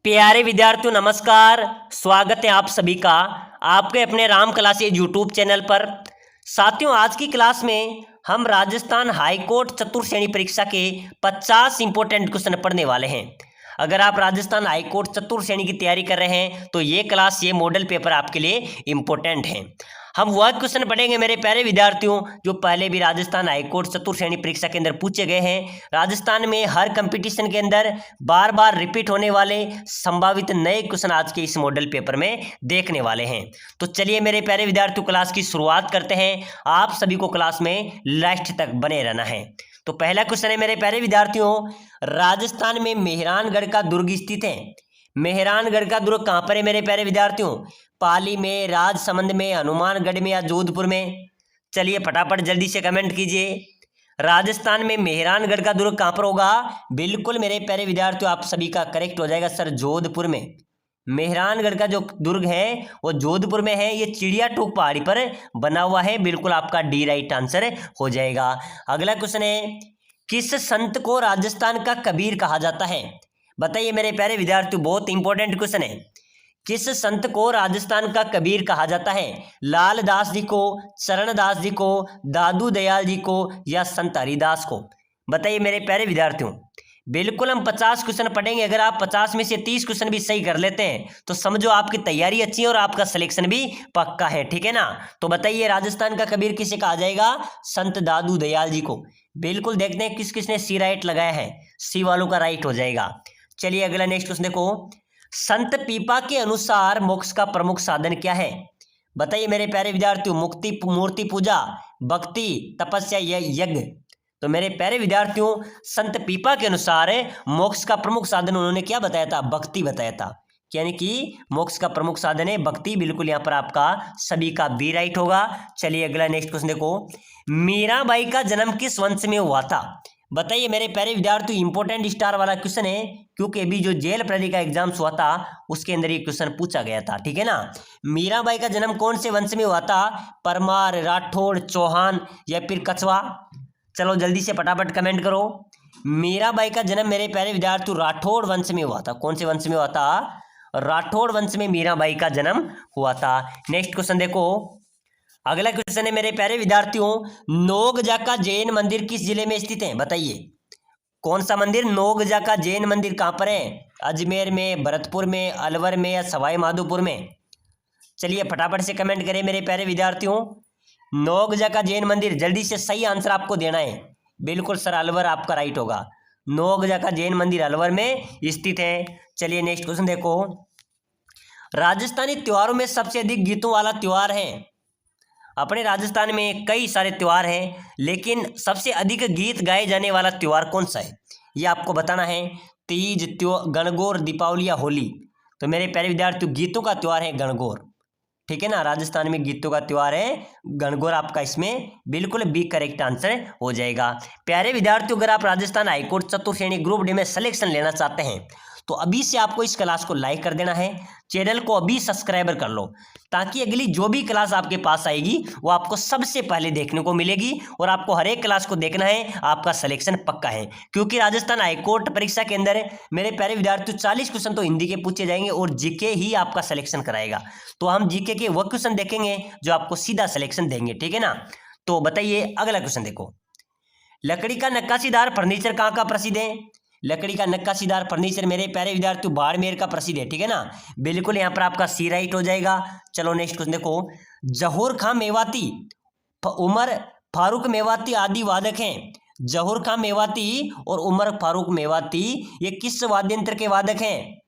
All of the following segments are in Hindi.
प्यारे विद्यार्थियों नमस्कार। स्वागत है आप सभी का आपके अपने राम क्लासेज यूट्यूब चैनल पर। साथियों आज की क्लास में हम राजस्थान हाई कोर्ट चतुर्थ श्रेणी परीक्षा के 50 इंपॉर्टेंट क्वेश्चन पढ़ने वाले हैं। अगर आप राजस्थान हाई कोर्ट चतुर्थ श्रेणी की तैयारी कर रहे हैं तो ये क्लास ये मॉडल पेपर आपके लिए इंपॉर्टेंट है। हम वह क्वेश्चन पढ़ेंगे मेरे प्यारे विद्यार्थियों जो पहले भी राजस्थान हाईकोर्ट चतुर्थ श्रेणी परीक्षा के अंदर पूछे गए हैं। राजस्थान में हर कंपटीशन के अंदर बार बार रिपीट होने वाले संभावित नए क्वेश्चन आज के इस मॉडल पेपर में देखने वाले हैं। तो चलिए मेरे प्यारे विद्यार्थियों क्लास की शुरुआत करते हैं। आप सभी को क्लास में लास्ट तक बने रहना है। तो पहला क्वेश्चन है मेरे प्यारे विद्यार्थियों, राजस्थान में मेहरानगढ़ का दुर्ग स्थित है। मेहरानगढ़ का दुर्ग कहाँ पर है मेरे प्यारे विद्यार्थियों? पाली में, राजसमंद में, हनुमानगढ़ में या जोधपुर में? चलिए फटाफट जल्दी से कमेंट कीजिए। राजस्थान में मेहरानगढ़ का दुर्ग कहाँ पर होगा? बिल्कुल मेरे प्यारे विद्यार्थियों आप सभी का करेक्ट हो जाएगा सर, जोधपुर में। मेहरानगढ़ का जो दुर्ग है वो जोधपुर में है। ये चिड़िया टोक पहाड़ी पर बना हुआ है। बिल्कुल आपका डी राइट आंसर हो जाएगा। अगला क्वेश्चन है, किस संत को राजस्थान का कबीर कहा जाता है? बताइए मेरे प्यारे विद्यार्थियों, बहुत इंपॉर्टेंट क्वेश्चन है। किस संत को राजस्थान का कबीर कहा जाता है? लाल दास जी को, चरणदास जी को, दादू दयाल जी को या संत हरिदास को? बताइए मेरे प्यारे विद्यार्थियों। बिल्कुल हम 50 क्वेश्चन पढ़ेंगे। अगर आप 50 में से 30 क्वेश्चन भी सही कर लेते हैं तो समझो आपकी तैयारी अच्छी है और आपका सिलेक्शन भी पक्का है, ठीक है ना। तो बताइए राजस्थान का कबीर किसे कहा जाएगा? संत दादू दयाल जी को। बिल्कुल देखते हैं किस किसने सी राइट लगाया है। सी वालों का राइट हो जाएगा। चलिए अगला नेक्स्ट क्वेश्चन देखो, संत पीपा के अनुसार मोक्ष का प्रमुख साधन क्या है? बताइए मेरे प्यारे विद्यार्थियों। मुक्ति, मूर्ति पूजा, भक्ति, तपस्या या यज्ञ? तो मेरे प्यारे विद्यार्थियों संत पीपा के अनुसार मोक्ष का प्रमुख साधन उन्होंने क्या बताया था? भक्ति बताया था। यानी कि मोक्ष का प्रमुख साधन है भक्ति। बिल्कुल यहाँ पर आपका सभी का बी राइट होगा। चलिए अगला नेक्स्ट क्वेश्चन देखो, मीराबाई का जन्म किस वंश में हुआ था? बताइए मेरे प्यारे विद्यार्थी, इंपॉर्टेंट स्टार वाला क्वेश्चन है क्योंकि अभी जो जेल प्रहरी का एग्जाम्स हुआ था उसके अंदर ये क्वेश्चन पूछा गया था, ठीक है ना। मीराबाई का जन्म कौन से वंश में हुआ था? परमार, राठौड़, चौहान या फिर कछवा? चलो जल्दी से फटाफट कमेंट करो। मीराबाई का जन्म मेरे प्यारे विद्यार्थी राठौड़ वंश में हुआ था। कौन से वंश में हुआ था? राठौड़ वंश में मीराबाई का जन्म हुआ था। नेक्स्ट क्वेश्चन देखो, अगला क्वेश्चन है मेरे प्यारे विद्यार्थियों, नोगजा का जैन मंदिर किस जिले में स्थित है? बताइए कौन सा मंदिर? नोगजा का जैन मंदिर कहाँ पर है? अजमेर में, भरतपुर में, अलवर में या सवाई माधोपुर में? चलिए फटाफट से कमेंट करें मेरे प्यारे विद्यार्थियों। नोगजा का जैन मंदिर, जल्दी से सही आंसर आपको देना है। बिल्कुल सर अलवर आपका राइट होगा। नोगजा का जैन मंदिर अलवर में स्थित है। चलिए नेक्स्ट क्वेश्चन देखो, राजस्थानी त्योहारों में सबसे अधिक गीतों वाला त्योहार है? अपने राजस्थान में कई सारे त्यौहार हैं लेकिन सबसे अधिक गीत गाए जाने वाला त्यौहार कौन सा है ये आपको बताना है। तीज, गणगौर, दीपावली या होली? तो मेरे प्यारे विद्यार्थियों गीतों का त्यौहार है गणगौर, ठीक है ना। राजस्थान में गीतों का त्यौहार है गणगौर। आपका इसमें बिल्कुल बी करेक्ट आंसर हो जाएगा। प्यारे विद्यार्थियों अगर आप राजस्थान हाईकोर्ट चतुर्थ श्रेणी ग्रुप डी में सिलेक्शन लेना चाहते हैं तो अभी से आपको इस क्लास को लाइक कर देना है, चैनल को अभी सब्सक्राइबर कर लो ताकि अगली जो भी क्लास आपके पास आएगी वो आपको सबसे पहले देखने को मिलेगी और आपको हर एक क्लास को देखना है। आपका सिलेक्शन पक्का है क्योंकि राजस्थान हाईकोर्ट परीक्षा के अंदर मेरे प्यारे विद्यार्थियों 40 क्वेश्चन तो हिंदी के पूछे जाएंगे और जीके ही आपका सिलेक्शन कराएगा। तो हम जीके के वह क्वेश्चन देखेंगे जो आपको सीधा सिलेक्शन देंगे, ठीक है ना। तो बताइए अगला क्वेश्चन देखो, लकड़ी का नक्काशीदार फर्नीचर कहाँ का प्रसिद्ध है? लकड़ी का नक्काशीदार फर्नीचर मेरे प्यारे विद्यार्थियों बाड़मेर का प्रसिद्ध है, ठीक है ना। बिल्कुल यहाँ पर आपका सी राइट हो जाएगा। चलो नेक्स्ट क्वेश्चन देखो, जहूर खां मेवाती, उमर फारूक मेवाती आदि वादक हैं। जहूर खां मेवाती और उमर फारूक मेवाती ये किस वाद्य यंत्र के वादक हैं?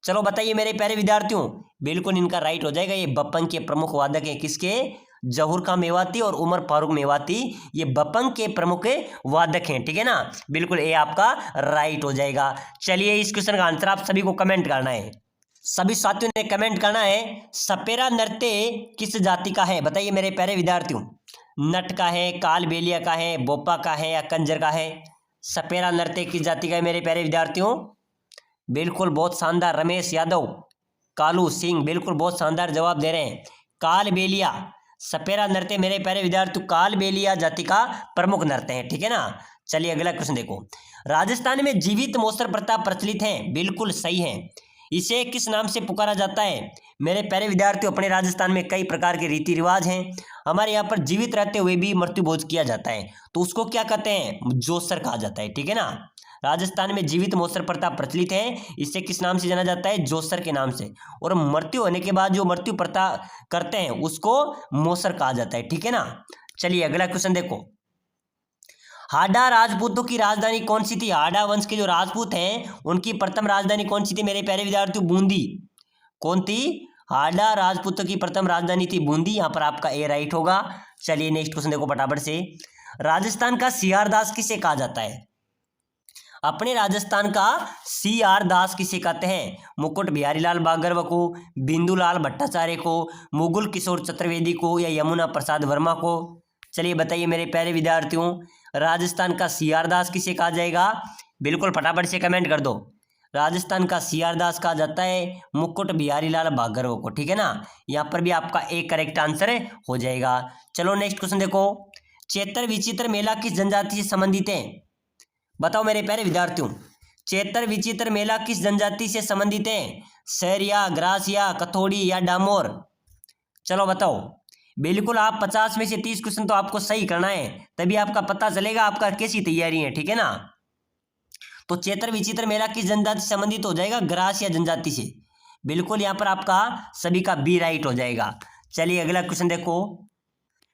चलो बताइए मेरे प्यारे विद्यार्थियों। बिल्कुल इनका राइट हो जाएगा। ये बप्पन के प्रमुख वादक हैं। किसके? जहूर खां मेवाती और उमर फारूक मेवाती ये बपंग के प्रमुख वादक हैं, ठीक है ना। बिल्कुल ये आपका राइट हो जाएगा। चलिए इस क्वेश्चन का आंसर आप सभी को कमेंट करना है। सभी साथियों ने कमेंट करना है, सपेरा नृत्य किस जाति का है? बताइए मेरे प्यारे विद्यार्थियों। नट का है, कालबेलिया का है, बोपा का है या कंजर का है? सपेरा नृत्य किस जाति का है मेरे प्यारे विद्यार्थियों? बिल्कुल बहुत शानदार, रमेश यादव, कालू सिंह, बिल्कुल बहुत शानदार जवाब दे रहे हैं। कालबेलिया सपेरा नृत्य मेरे प्यारे विद्यार्थियों कालबेलिया जाति का प्रमुख नृत्य है, ठीक है ना। चलिए अगला क्वेश्चन देखो, राजस्थान में जीवित मोसर प्रथा प्रचलित है? बिल्कुल सही है। इसे किस नाम से पुकारा जाता है? मेरे प्यारे विद्यार्थियों, अपने राजस्थान में कई प्रकार के रीति रिवाज हैं। हमारे यहाँ पर जीवित रहते हुए भी मृत्यु भोज किया जाता है, तो उसको क्या कहते हैं? जोसर कहा जाता है, ठीक है ना। राजस्थान में जीवित मोसर प्रथा प्रचलित है। इसे किस नाम से जाना जाता है? जोसर के नाम से। और मृत्यु होने के बाद जो मृत्यु प्रथा करते हैं उसको मोसर कहा जाता है, ठीक है ना। चलिए अगला क्वेश्चन देखो। हाडा राजपूतों की राजधानी कौन सी थी? हाडा वंश के जो राजपूत हैं उनकी प्रथम राजधानी कौन सी थी मेरे प्यारे विद्यार्थियों? बूंदी। कौन थी? हाडा राजपूतों की प्रथम राजधानी थी बूंदी। यहाँ पर आपका ए राइट होगा। चलिए नेक्स्ट क्वेश्चन देखो फटाफट से। राजस्थान का सीआर दास किसे कहा जाता है? अपने राजस्थान का सीआर दास किसे कहते हैं? मुकुट बिहारी लाल भार्गव को, बिंदुलाल भट्टाचार्य को, मुकुल किशोर चतुर्वेदी को, या यमुना प्रसाद वर्मा को? चलिए बताइए मेरे प्यारे विद्यार्थियों, राजस्थान का सीआर दास किसे कहा जाएगा? बिल्कुल फटाफट से कमेंट कर दो। राजस्थान का सीआर दास कहा जाता है मुकुट बिहारी लाल भार्गव को, ठीक है ना। यहाँ पर भी आपका एक करेक्ट आंसर हो जाएगा। चलो नेक्स्ट क्वेश्चन देखो। चैत्र विचित्र मेला किस जनजाति से संबंधित है? बताओ मेरे प्यारे विद्यार्थियों, चैत्र विचित्र मेला किस जनजाति से संबंधित है? सैरिया, ग्रासिया, कथोड़ी या डामोर? चलो बताओ। बिल्कुल आप 50 में से 30 क्वेश्चन तो आपको सही करना है, तभी आपका पता चलेगा आपका कैसी तैयारी है, ठीक है ना। तो चैत्र विचित्र मेला किस जनजाति से संबंधित हो जाएगा? ग्रासिया जनजाति से। बिल्कुल यहाँ पर आपका सभी का बी राइट हो जाएगा। चलिए अगला क्वेश्चन देखो।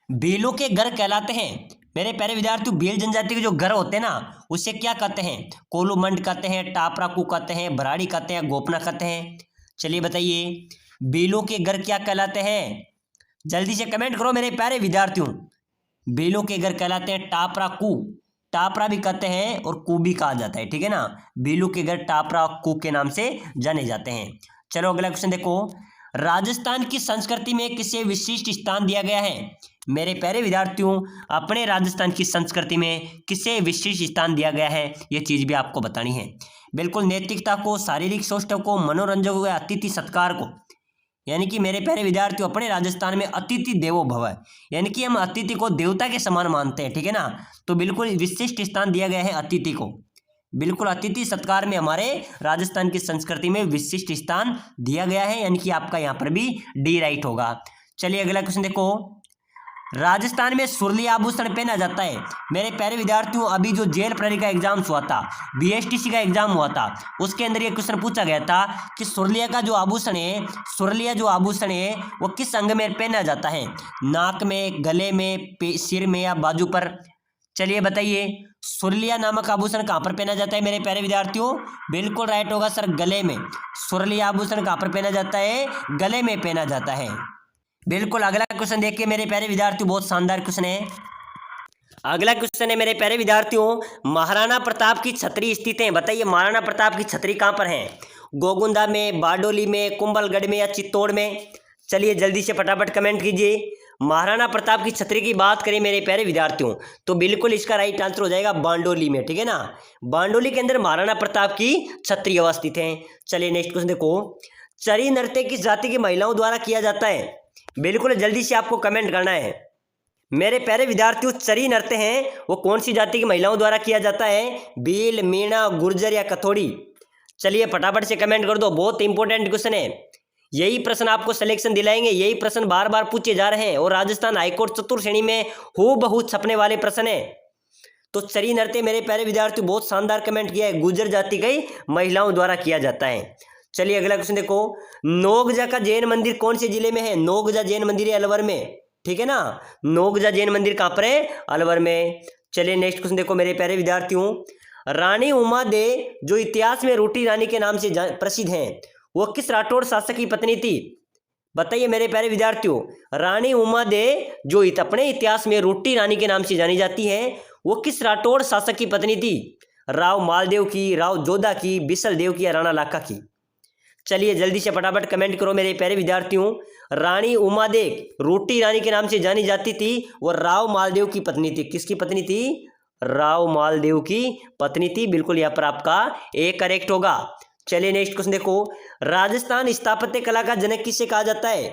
भीलों के घर कहलाते हैं मेरे प्यारे विद्यार्थियों, भील जनजाति के जो घर होते हैं ना उससे क्या कहते हैं? कोलूमंड कहते हैं, टापराकू कहते हैं, भराड़ी कहते हैं, गोपना कहते हैं? चलिए बताइए भीलों के घर क्या कहलाते हैं? जल्दी से कमेंट करो मेरे प्यारे विद्यार्थियों। भीलों के घर कहलाते हैं टापराकू। टापरा भी कहते हैं और कू भी कहा जाता है, ठीक है ना। भीलों के घर टापराकू के नाम से जाने जाते हैं। चलो अगला क्वेश्चन देखो। राजस्थान की संस्कृति में किसे विशिष्ट स्थान दिया गया है? मेरे प्यारे विद्यार्थियों, अपने राजस्थान की संस्कृति में किसे विशिष्ट स्थान दिया गया है ये चीज़ भी आपको बतानी है। बिल्कुल नैतिकता को, शारीरिक सौष्ठव को, मनोरंजन को, अतिथि सत्कार को। यानी कि मेरे प्यारे विद्यार्थियों, अपने राजस्थान में अतिथि देवो भव, यानी कि हम अतिथि को देवता के समान मानते हैं, ठीक है ना। तो बिल्कुल विशिष्ट स्थान दिया गया है अतिथि को। बिल्कुल अतिथि सत्कार में हमारे राजस्थान की संस्कृति में विशिष्ट स्थान दिया गया है, यानी कि आपका यहाँ पर भी डी राइट होगा। चलिए अगला क्वेश्चन देखो। राजस्थान में सुरली आभूषण पहना जाता है मेरे प्यारे विद्यार्थियों। अभी जो जेल प्रहरी का एग्जाम हुआ था, बीएसटीसी का एग्जाम हुआ था, उसके अंदर ये क्वेश्चन पूछा गया था कि सुरलिया का जो आभूषण है, सुरलिया जो आभूषण है वो किस अंग में पहना जाता है? नाक में, गले में, सिर में या बाजू पर? चलिए बताइए सुरलिया नामक आभूषण कहाँ पर पहना जाता है मेरे प्यारे विद्यार्थियों? बिल्कुल राइट होगा सर, गले में। सुरलिया आभूषण कहाँ पर पहना जाता है? गले में पहना जाता है। बिल्कुल अगला क्वेश्चन देखिए मेरे प्यारे विद्यार्थियों, बहुत शानदार क्वेश्चन है। अगला क्वेश्चन है मेरे प्यारे विद्यार्थियों, महाराणा प्रताप की छतरी स्थित है। बताइए महाराणा प्रताप की छतरी कहाँ पर है? गोगुंदा में, बारडोली में, कुंभलगढ़ में या चित्तौड़ में? चलिए जल्दी से फटाफट कमेंट कीजिए। महाराणा प्रताप की छतरी की बात करें मेरे प्यारे विद्यार्थियों तो बिल्कुल इसका राइट आंसर हो जाएगा बारडोली में, ठीक है ना। बारडोली के अंदर महाराणा प्रताप की छतरी अवस्थित है। चलिए नेक्स्ट क्वेश्चन देखो। चरी नृत्य किस जाति की महिलाओं द्वारा किया जाता है? बिल्कुल जल्दी से आपको कमेंट करना है मेरे प्यारे विद्यार्थियों। चरी नृत्य हैं वो कौन सी जाति की महिलाओं द्वारा किया जाता है? भील, मीणा, गुर्जर या कथोड़ी? चलिए फटाफट से कमेंट कर दो, बहुत इंपॉर्टेंट क्वेश्चन है। यही प्रश्न आपको सिलेक्शन दिलाएंगे, यही प्रश्न बार बार पूछे जा रहे हैं और राजस्थान हाईकोर्ट चतुर्थ श्रेणी में हूबहू छपने वाले प्रश्न है। तो चरी नृत्य मेरे प्यारे विद्यार्थियों बहुत शानदार कमेंट किया है, गुर्जर जाति की महिलाओं द्वारा किया जाता है। चलिए अगला क्वेश्चन देखो। नोगजा का जैन मंदिर कौन से जिले में है? नोगजा जैन मंदिर है अलवर में, ठीक है ना। नोगजा जैन मंदिर कहाँ पर है? अलवर में। चलिए नेक्स्ट क्वेश्चन देखो मेरे प्यारे विद्यार्थियों। रानी उमा दे जो इतिहास में रोटी रानी के नाम से प्रसिद्ध हैं, वो किस राठौड़ शासक की पत्नी थी? बताइए मेरे प्यारे विद्यार्थियों, रानी उमा दे जो अपने इतिहास में रोटी रानी के नाम से जानी जाती है, वो किस राठौड़ शासक की पत्नी थी? राव मालदेव की, राव जोधा की, बिसल देव की या राणा लाखा की? चलिए जल्दी से फटाफट कमेंट करो मेरे प्यारे विद्यार्थियों। रानी उमा दे रोटी रानी के नाम से जानी जाती थी, वो राव मालदेव की पत्नी थी। किसकी पत्नी थी? राव मालदेव की पत्नी थी। बिल्कुल यहाँ पर आपका ए करेक्ट होगा। चलिए नेक्स्ट क्वेश्चन देखो। राजस्थान स्थापत्य कला का जनक किसे कहा जाता है?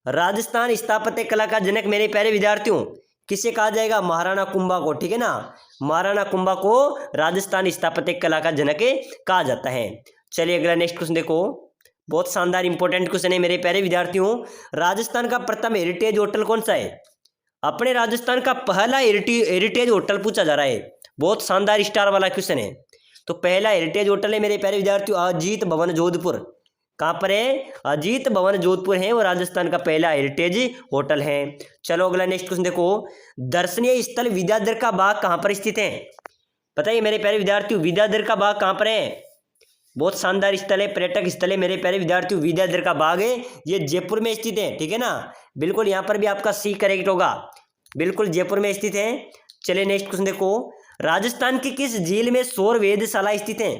राजस्थान स्थापत्य कला का जनक मेरे प्यारे विद्यार्थियों किसे कहा जाएगा? महाराणा कुंभा को, ठीक है ना। महाराणा कुंभा को राजस्थान स्थापत्य कला का जनक कहा जाता है। चलिए अगला नेक्स्ट क्वेश्चन देखो, बहुत शानदार इंपॉर्टेंट क्वेश्चन है मेरे प्यारे विद्यार्थियों। राजस्थान का प्रथम हेरिटेज होटल कौन सा है? अपने राजस्थान का पहला हेरिटेज होटल पूछा जा रहा है, बहुत शानदार स्टार वाला क्वेश्चन है। तो पहला हेरिटेज होटल है मेरे प्यारे विद्यार्थियों अजीत भवन जोधपुर। कहाँ पर है? अजीत भवन जोधपुर है, वो राजस्थान का पहला हेरिटेज होटल है। चलो अगला नेक्स्ट क्वेश्चन देखो, दर्शनीय स्थल विद्याधर का बाग कहाँ पर स्थित है? बताइए मेरे प्यारे विद्यार्थियों, विद्याधर का बाग कहाँ पर है? बहुत शानदार स्थल है, पर्यटक स्थल है मेरे प्यारे विद्यार्थियों, विद्याधर का बाग है, ये जयपुर में स्थित है। ठीक है ना, बिल्कुल यहाँ पर भी आपका सी करेक्ट होगा, बिल्कुल जयपुर में स्थित है। चलिए नेक्स्ट क्वेश्चन देखो, राजस्थान की किस झील में सौर वेधशाला स्थित है?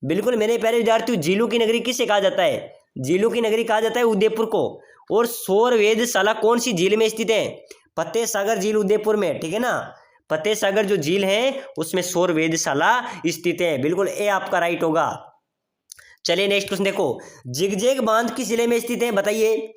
बिल्कुल मेरे प्यारे विद्यार्थियों, झीलों की नगरी किसे कहा जाता है? झीलों की नगरी कहा जाता है उदयपुर को। और सौर वेधशाला कौन सी झील में स्थित है? फतेह सागर झील उदयपुर में। ठीक है ना, फतेह सागर जो झील है उसमें सौर वेधशाला स्थित है, बिल्कुल ए आपका राइट होगा। चलिए नेक्स्ट क्वेश्चन देखो, जिगजेग बांध किस जिले में स्थित है? बताइए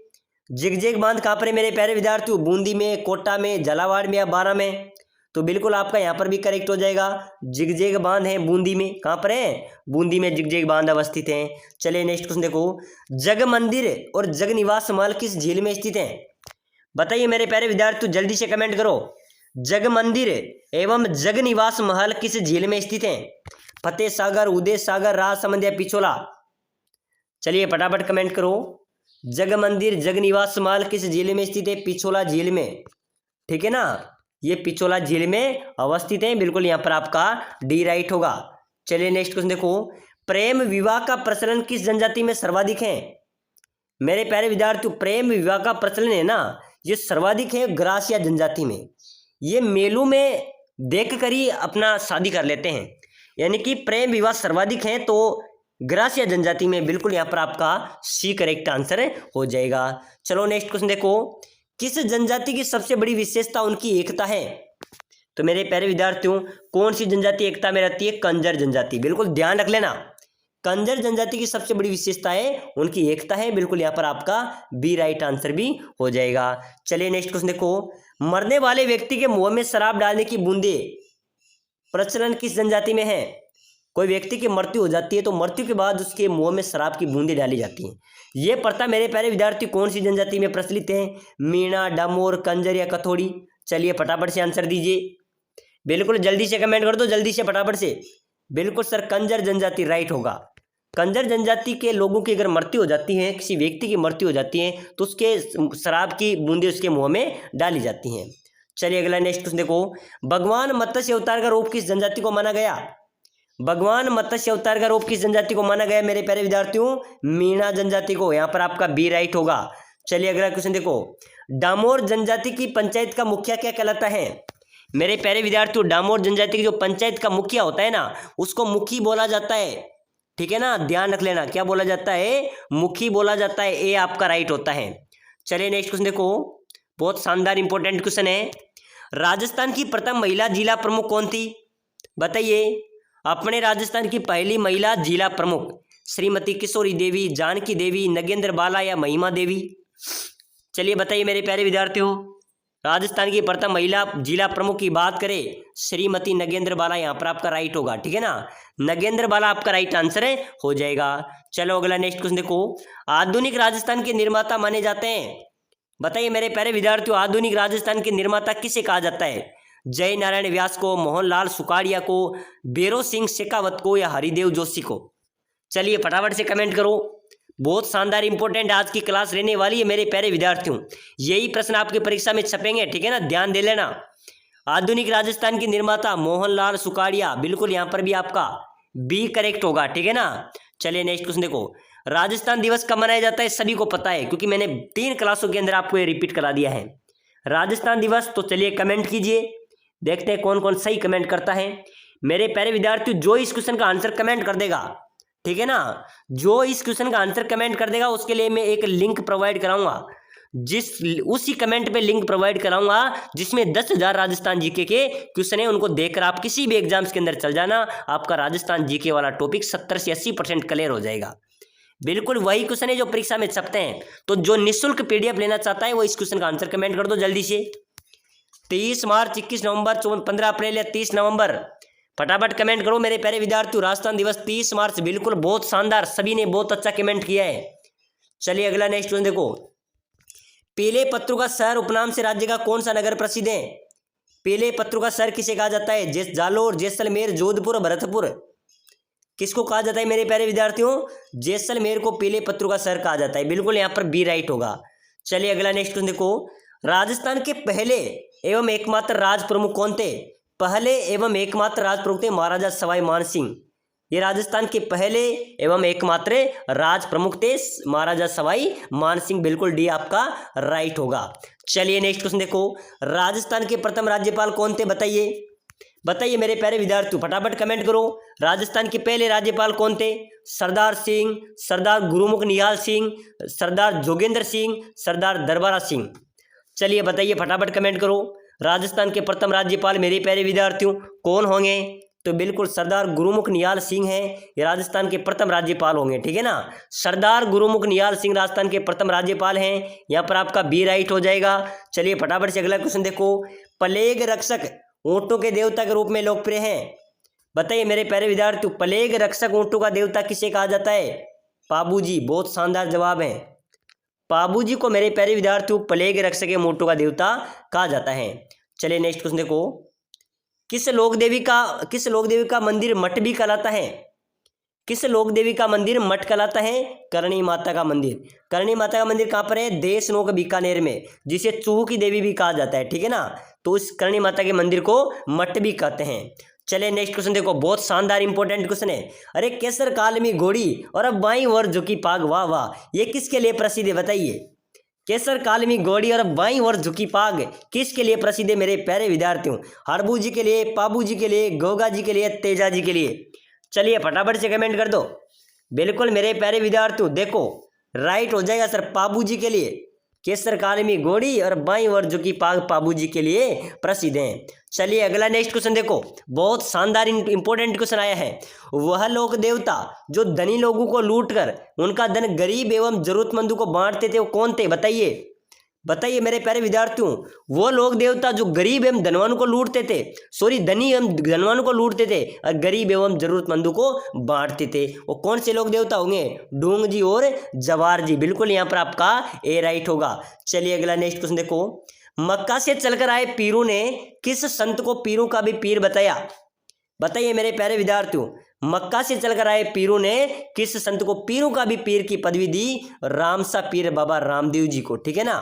जिगजेग बांध कहाँ पर है मेरे प्यारे विद्यार्थियों? बूंदी में, कोटा में, झालावाड़ में या बारां में? तो बिल्कुल आपका यहाँ पर भी करेक्ट हो जाएगा, जिगजेग बांध है बूंदी में। कहाँ पर है? बूंदी में जिगजेग बांध अवस्थित है। चलिए नेक्स्ट क्वेश्चन देखो, जग मंदिर और जग निवास महल किस झील में स्थित है? बताइए मेरे प्यारे विद्यार्थियों, जल्दी से कमेंट करो, जग मंदिर एवं जग निवास महल किस झील में स्थित है? फतेह सागर, उदय सागर, राजसमंद या पिछोला? चलिए फटाफट कमेंट करो, जग मंदिर जग निवास महल किस झील में स्थित है? पिछोला झील में। ठीक है ना, ये पिछोला झील में अवस्थित है, बिल्कुल यहाँ पर आपका डी राइट होगा। चलिए नेक्स्ट क्वेश्चन देखो, प्रेम विवाह का प्रचलन किस जनजाति में सर्वाधिक है? मेरे प्यारे विद्यार्थियों, प्रेम विवाह का प्रचलन है ना, ये सर्वाधिक है ग्रासिया जनजाति में। ये मेलों में देख कर ही अपना शादी कर लेते हैं, यानी कि प्रेम विवाह सर्वाधिक है तो ग्रासिया जनजाति में। बिल्कुल यहाँ पर आपका सी करेक्ट आंसर हो जाएगा। चलो नेक्स्ट क्वेश्चन देखो, किस जनजाति की सबसे बड़ी विशेषता उनकी एकता है? तो मेरे प्यारे विद्यार्थियों, कौन सी जनजाति एकता में रहती है? कंजर जनजाति। बिल्कुल ध्यान रख लेना, कंजर जनजाति की सबसे बड़ी विशेषता है उनकी एकता है, बिल्कुल यहाँ पर आपका बी राइट आंसर भी हो जाएगा। चलिए नेक्स्ट क्वेश्चन देखो, मरने वाले व्यक्ति के मुंह में शराब डालने की बूंदे प्रचलन किस जनजाति में है? कोई व्यक्ति की मृत्यु हो जाती है तो मृत्यु के बाद उसके मुंह में शराब की बूंदें डाली जाती हैं। ये प्रथा मेरे प्यारे विद्यार्थी कौन सी जनजाति में प्रचलित है? मीणा, डामोर, कंजर या कथोड़ी? चलिए फटाफट से आंसर दीजिए, बिल्कुल जल्दी से कमेंट कर दो, जल्दी से फटाफट से। बिल्कुल सर, कंजर जनजाति राइट होगा। कंजर जनजाति के लोगों की अगर मृत्यु हो जाती है, किसी व्यक्ति की मृत्यु हो जाती है तो उसके शराब की बूंदें उसके मुंह में डाली जाती हैं। चलिए अगला नेक्स्ट क्वेश्चन देखो, भगवान मत्स्य अवतार का रूप किस जनजाति को माना गया? भगवान मत्स्य अवतार का रूप किस जनजाति को माना गया मेरे प्यारे विद्यार्थियों? मीणा जनजाति को। यहाँ पर आपका बी राइट होगा। चलिए अगला क्वेश्चन देखो, डामोर जनजाति की पंचायत का मुखिया क्या कहलाता है? मेरे प्यारे विद्यार्थियों, डामोर जनजाति की जो पंचायत का मुखिया होता है ना, उसको मुखी बोला जाता है। ठीक है ना, ध्यान रख लेना, क्या बोला जाता है? मुखी बोला जाता है, ए आपका राइट होता है। चलिए नेक्स्ट क्वेश्चन देखो, बहुत शानदार इंपॉर्टेंट क्वेश्चन है, राजस्थान की प्रथम महिला जिला प्रमुख कौन थी? बताइए, अपने राजस्थान की पहली महिला जिला प्रमुख श्रीमती किशोरी देवी, जानकी देवी, नगेंद्र बाला या महिमा देवी? चलिए बताइए मेरे प्यारे विद्यार्थियों, राजस्थान की प्रथम महिला जिला प्रमुख की बात करें, श्रीमती नगेंद्र बाला यहाँ पर आपका राइट होगा। ठीक है ना, नगेंद्र बाला आपका राइट आंसर हो जाएगा। चलो अगला नेक्स्ट क्वेश्चन देखो, आधुनिक राजस्थान के निर्माता माने जाते हैं? बताइए मेरे प्यारे विद्यार्थियों, आधुनिक राजस्थान के निर्माता किसे कहा जाता है? जय नारायण व्यास को, मोहनलाल सुखाड़िया को, बेरो सिंह शेखावत को या हरिदेव जोशी को? चलिए फटाफट से कमेंट करो, बहुत शानदार इंपॉर्टेंट आज की क्लास रहने वाली है मेरे प्यारे विद्यार्थियों, यही प्रश्न आपकी परीक्षा में छपेंगे। ठीक है ना, ध्यान दे लेना। आधुनिक राजस्थान की निर्माता मोहनलाल सुखाड़िया, बिल्कुल यहाँ पर भी आपका बी करेक्ट होगा। ठीक है ना, चलिए नेक्स्ट क्वेश्चन देखो, राजस्थान दिवस कब मनाया जाता है? सभी को पता है क्योंकि मैंने 3 क्लासों के अंदर आपको ये रिपीट करा दिया है राजस्थान दिवस। तो चलिए कमेंट कीजिए, देखते हैं कौन कौन सही कमेंट करता है। मेरे प्यारे विद्यार्थियों, जो इस क्वेश्चन का आंसर कमेंट कर देगा, ठीक है ना, जो इस क्वेश्चन का आंसर कमेंट कर देगा उसके लिए मैं एक लिंक प्रोवाइड कराऊंगा, उसी कमेंट पे लिंक प्रोवाइड कराऊंगा जिसमें 10,000 राजस्थान जीके के क्वेश्चन है। उनको देखकर आप किसी भी एग्जाम्स के अंदर चल जाना, आपका राजस्थान जीके वाला टॉपिक 70 से 80% क्लियर हो जाएगा। बिल्कुल वही क्वेश्चन है जो परीक्षा में छपते हैं। तो जो निःशुल्क पीडीएफ लेना चाहता है वो इस क्वेश्चन का आंसर कमेंट कर दो जल्दी से। 23 मार्च, 21 नवंबर, 15 अप्रैल या 30 नवंबर, फटाफट कमेंट करो मेरे प्यारे विद्यार्थियों। राजस्थान दिवस 30 मार्च, बिल्कुल बहुत शानदार, सभी ने बहुत अच्छा कमेंट किया है। चलिए अगला नेक्स्ट क्वेश्चन देखो। पीले पत्रों का शहर उपनाम से राज्य का कौन सा नगर प्रसिद्ध है? पीले पत्रों का शहर किसे कहा जाता है? जालोर, जैसलमेर, जोधपुर, भरतपुर। किसको कहा जाता है मेरे प्यारे विद्यार्थियों? जैसलमेर को पीले पत्रों का शहर कहा जाता है। बिल्कुल यहाँ पर बी राइट होगा। चलिए अगला नेक्स्ट क्वेश्चन देखो। राजस्थान के पहले एवं एकमात्र राज प्रमुख कौन थे? पहले एवं एकमात्र राज प्रमुख थे महाराजा सवाई मानसिंह। ये राजस्थान के पहले एवं एकमात्र राज प्रमुख थे महाराजा सवाई मानसिंह। बिल्कुल डी आपका राइट होगा। चलिए नेक्स्ट क्वेश्चन देखो। राजस्थान के प्रथम राज्यपाल कौन थे? बताइए बताइए मेरे प्यारे विद्यार्थियों, फटाफट कमेंट करो। राजस्थान के पहले राज्यपाल कौन थे? सरदार सिंह, सरदार गुरुमुख निहाल सिंह, सरदार जोगेंद्र सिंह, सरदार दरबारा सिंह। चलिए बताइए फटाफट कमेंट करो। राजस्थान के प्रथम राज्यपाल मेरे प्यारे विद्यार्थियों कौन होंगे? तो बिल्कुल सरदार गुरुमुख निहाल सिंह हैं, ये राजस्थान के प्रथम राज्यपाल होंगे। ठीक है ना, सरदार गुरुमुख निहाल सिंह राजस्थान के प्रथम राज्यपाल हैं। यहाँ पर आपका बी राइट हो जाएगा। चलिए फटाफट से अगला क्वेश्चन देखो। प्लेग रक्षक ऊंटों के देवता के रूप में लोकप्रिय हैं। बताइए मेरे प्यारे विद्यार्थियों, प्लेग रक्षक ऊंटों का देवता किसे कहा जाता है? पाबूजी। बहुत शानदार जवाब है। पाबूजी को मेरे प्यारे विद्यार्थियों प्लेग रक्षक के ऊंटों का देवता कहा जाता है। चलिए नेक्स्ट क्वेश्चन देखो। किस लोक देवी का मंदिर मठ भी कहलाता है? किस लोक देवी का मंदिर मठ कहलाता है? करणी माता का मंदिर। करणी माता का मंदिर कहाँ पर है? देशनोक बीकानेर में, जिसे चूहू की देवी भी कहा जाता है। ठीक है ना, तो इस करणी माता के मंदिर को मठ भी कहते हैं। चलिए नेक्स्ट क्वेश्चन देखो, बहुत शानदार इंपॉर्टेंट क्वेश्चन है। अरे केसर काल में घोड़ी और अब बाई और झुकी पाग, वाह वाह, ये किसके लिए प्रसिद्ध है? बताइए। केसर काल में घोड़ी और बाई और झुकी पाग किसके लिए प्रसिद्ध है मेरे प्यारे विद्यार्थियों? हरबू जी के लिए, पाबू जी के लिए, गोगा जी के लिए, तेजा जी के लिए। चलिए फटाफट से कमेंट कर दो। बिल्कुल मेरे प्यारे विद्यार्थियों देखो राइट हो जाएगा सर, पाबू जी के लिए। केसर काल में घोड़ी और बाई और झुकी पाग पाबू जी के लिए प्रसिद्ध हैं। चलिए अगला नेक्स्ट क्वेश्चन देखो, बहुत शानदार इंपॉर्टेंट क्वेश्चन आया है। वह लोक देवता जो धनी लोगों को लूट कर उनका धन गरीब एवं जरूरतमंदों को बांटते थे, वो कौन थे? बताइए बताइए मेरे प्यारे विद्यार्थियों, वो लोक देवता जो गरीब एवं धनवानों को लूटते थे, सॉरी धनी एवं धनवानों को लूटते थे और गरीब एवं जरूरतमंदों को बांटते थे, वो कौन से लोक देवता होंगे? ढूंग जी और जवार जी। बिल्कुल यहाँ पर आपका ए राइट होगा। चलिए अगला नेक्स्ट क्वेश्चन देखो। मक्का से चलकर आए पीरों ने किस संत को पीरों का भी पीर बताया? बताइए मेरे प्यारे विद्यार्थियों, मक्का से चलकर आए पीरों ने किस संत को पीरों का भी पीर की पदवी दी? रामसा पीर बाबा रामदेव जी को। ठीक है ना,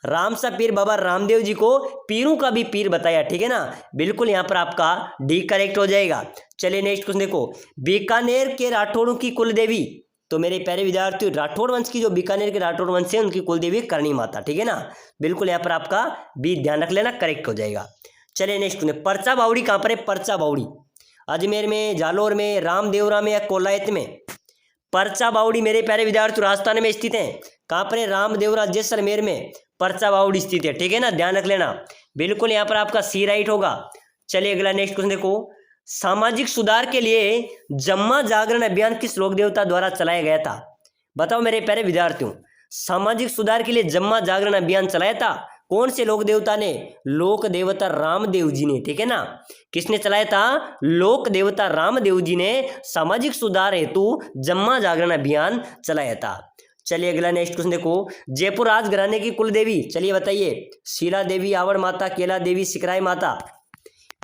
रामसा पीर बाबा रामदेव जी को पीरों का भी पीर बताया। ठीक है ना, बिल्कुल यहाँ पर आपका डी करेक्ट हो जाएगा। चलिए नेक्स्ट क्वेश्चन देखो। बीकानेर के राठौड़ों की कुल देवी, तो मेरे प्यारे विद्यार्थियों राठौड़ वंश की जो बीकानेर के राठौड़ वंश है उनकी कुल देवी करणी माता। ठीक है ना, बिल्कुल यहाँ पर आपका बी ध्यान रख लेना, करेक्ट हो जाएगा। चलिए नेक्स्ट क्वेश्चन। परचा बावड़ी कहाँ पर है? परचा बावड़ी अजमेर में, जालोर में, रामदेवरा में या कोलायत में? परचा बावड़ी मेरे प्यारे विद्यार्थी राजस्थान में स्थित है। कहाँ पर है? रामदेवरा जैसलमेर में परचा बावड़ी स्थित है। ठीक है ना, ध्यान रख लेना, बिल्कुल यहाँ पर आपका सी राइट होगा। चलिए अगला नेक्स्ट क्वेश्चन देखो। सामाजिक सुधार के लिए जम्मा जागरण अभियान किस लोक देवता द्वारा चलाया गया था? बताओ मेरे प्यारे विद्यार्थियों, सामाजिक सुधार के लिए जम्मा जागरण अभियान चलाया था कौन से लोक देवता ने? लोक देवता रामदेव जी ने। ठीक है ना, किसने चलाया था? लोक देवता रामदेव जी ने सामाजिक सुधार हेतु जम्मा जागरण अभियान चलाया था। चलिए अगला नेक्स्ट क्वेश्चन देखो। जयपुर राजघराने की कुल देवी, चलिए बताइए। शीला देवी, आवड़ माता, केला देवी, सिकराई माता।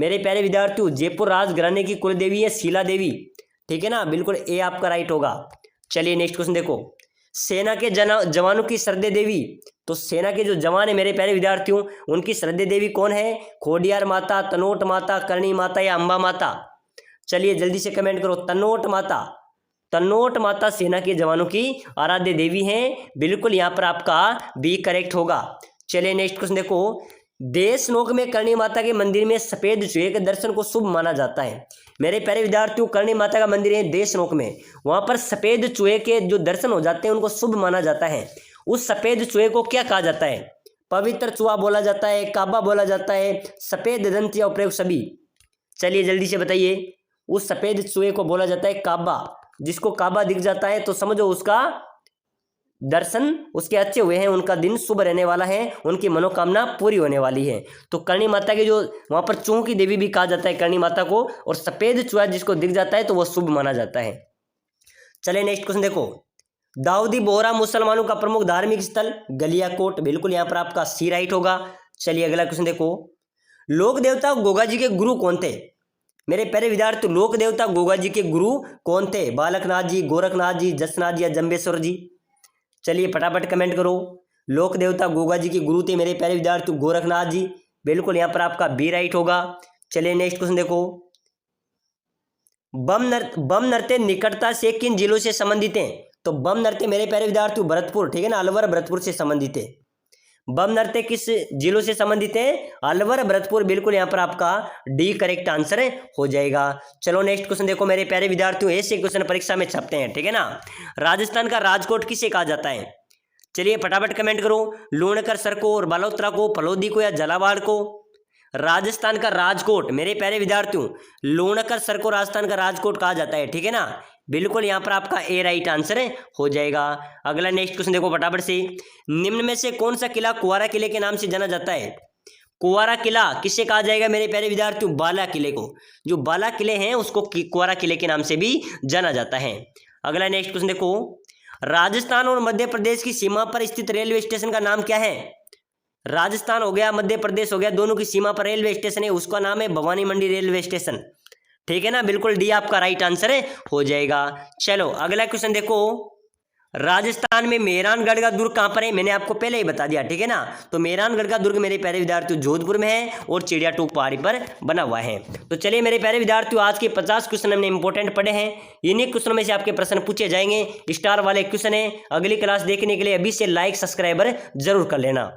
मेरे प्यारे विद्यार्थियों जयपुर राजघराने की कुल देवी है शीला देवी। ठीक है ना, बिल्कुल ए आपका राइट होगा। चलिए नेक्स्ट क्वेश्चन देखो। सेना के जवानों की श्रद्धेय देवी, तो सेना के जो जवान है मेरे प्यारे विद्यार्थियों उनकी श्रद्धेय देवी कौन है? खोडियार माता, तनोट माता, करणी माता या अंबा माता? चलिए जल्दी से कमेंट करो। तनोट माता, तनोट माता सेना के जवानों की आराध्य देवी हैं। बिल्कुल यहाँ पर आपका बी करेक्ट होगा। चलिए नेक्स्ट क्वेश्चन देखो। देशनोक में करणी माता के मंदिर में सफेद चूहे के दर्शन को शुभ माना जाता है। मेरे प्यारे विद्यार्थियों करणी माता का मंदिर है देशनोक में, वहां पर सफेद चूहे के जो दर्शन हो जाते हैं उनको शुभ माना जाता है। उस सफेद चूहे को क्या कहा जाता है? पवित्र चूहा बोला जाता है, काबा बोला जाता है, सफेद दंत या उपयोग सभी? चलिए जल्दी से बताइए। उस सफेद चूहे को बोला जाता है काबा। जिसको काबा दिख जाता है तो समझो उसका दर्शन उसके अच्छे हुए हैं, उनका दिन शुभ रहने वाला है, उनकी मनोकामना पूरी होने वाली है। तो करणी माता के जो वहाँ पर चूहों की देवी भी कहा जाता है करणी माता को, और सफ़ेद चूहा जिसको दिख जाता है तो वो शुभ माना जाता है। चलिए नेक्स्ट क्वेश्चन देखो, दाऊदी बोहरा मुसलमानों का प्रमुख धार्मिक स्थल गलियाकोट, बिल्कुल यहाँ पर आपका सी राइट होगा। चलिए अगला क्वेश्चन देखो, लोक देवता गोगा जी के गुरु कौन थे? मेरे प्यारे विद्यार्थी, लोक देवता गोगा जी के गुरु कौन थे? बालकनाथ जी, गोरखनाथ जी, जसनाथ जी या जम्बेश्वर जी? चलिए फटाफट कमेंट करो। लोक देवता गोगा जी के गुरु थे मेरे प्यारे विद्यार्थी गोरखनाथ जी, बिल्कुल यहाँ पर आपका बी राइट होगा। चलिए नेक्स्ट क्वेश्चन देखो, बम नृत्य निकटता से किन जिलों से संबंधित हैं? तो बम नृत्य मेरे प्यारे विद्यार्थी भरतपुर, ठीक है ना, अलवर भरतपुर से संबंधित है। बम नृत्य किस जिलों से संबंधित है? अलवर भरतपुर, बिल्कुल यहाँ पर आपका डी करेक्ट आंसर हो जाएगा। चलो नेक्स्ट क्वेश्चन देखो मेरे प्यारे विद्यार्थियों, ऐसे क्वेश्चन परीक्षा में छपते हैं, ठीक है ना। राजस्थान का राजकोट किसे कहा जाता है? चलिए फटाफट कमेंट करो। लूणकर सर को, और बालोतरा को, फलोदी को या झालावाड़ को? राजस्थान का राजकोट मेरे प्यारे विद्यार्थियों लूणकर सर को राजस्थान का राजकोट कहा जाता है, ठीक है ना, बिल्कुल यहाँ पर आपका ए राइट आंसर हो जाएगा। अगला नेक्स्ट क्वेश्चन देखो फटाफट से, निम्न में से कौन सा किला कुंवारा किले के नाम से जाना जाता है? कुंवारा किला किसे कहा जाएगा मेरे प्यारे विद्यार्थियों? बाला किले को। जो बाला किले हैं उसको कुंवारा किले के नाम से भी जाना जाता है। अगला नेक्स्ट क्वेश्चन देखो, राजस्थान और मध्य प्रदेश की सीमा पर स्थित रेलवे स्टेशन का नाम क्या है? राजस्थान हो गया, मध्य प्रदेश हो गया, दोनों की सीमा पर रेलवे स्टेशन है, उसका नाम है भवानी मंडी रेलवे स्टेशन, ठीक है ना, बिल्कुल डी आपका राइट आंसर हो जाएगा। चलो अगला क्वेश्चन देखो, राजस्थान में मेहरानगढ़ का दुर्ग कहाँ पर है? मैंने आपको पहले ही बता दिया, ठीक है ना। तो मेहरानगढ़ का दुर्ग मेरे प्यारे विद्यार्थियों जोधपुर में है और चिड़िया टूक पहाड़ी पर बना हुआ है। तो चलिए मेरे प्यारे विद्यार्थियों, आज के 50 क्वेश्चन हमने इंपॉर्टेंट पढ़े हैं, इन्हीं क्वेश्चनों में से आपके प्रश्न पूछे जाएंगे, स्टार वाले क्वेश्चन है। अगली क्लास देखने के लिए अभी से लाइक सब्सक्राइबर जरूर कर लेना।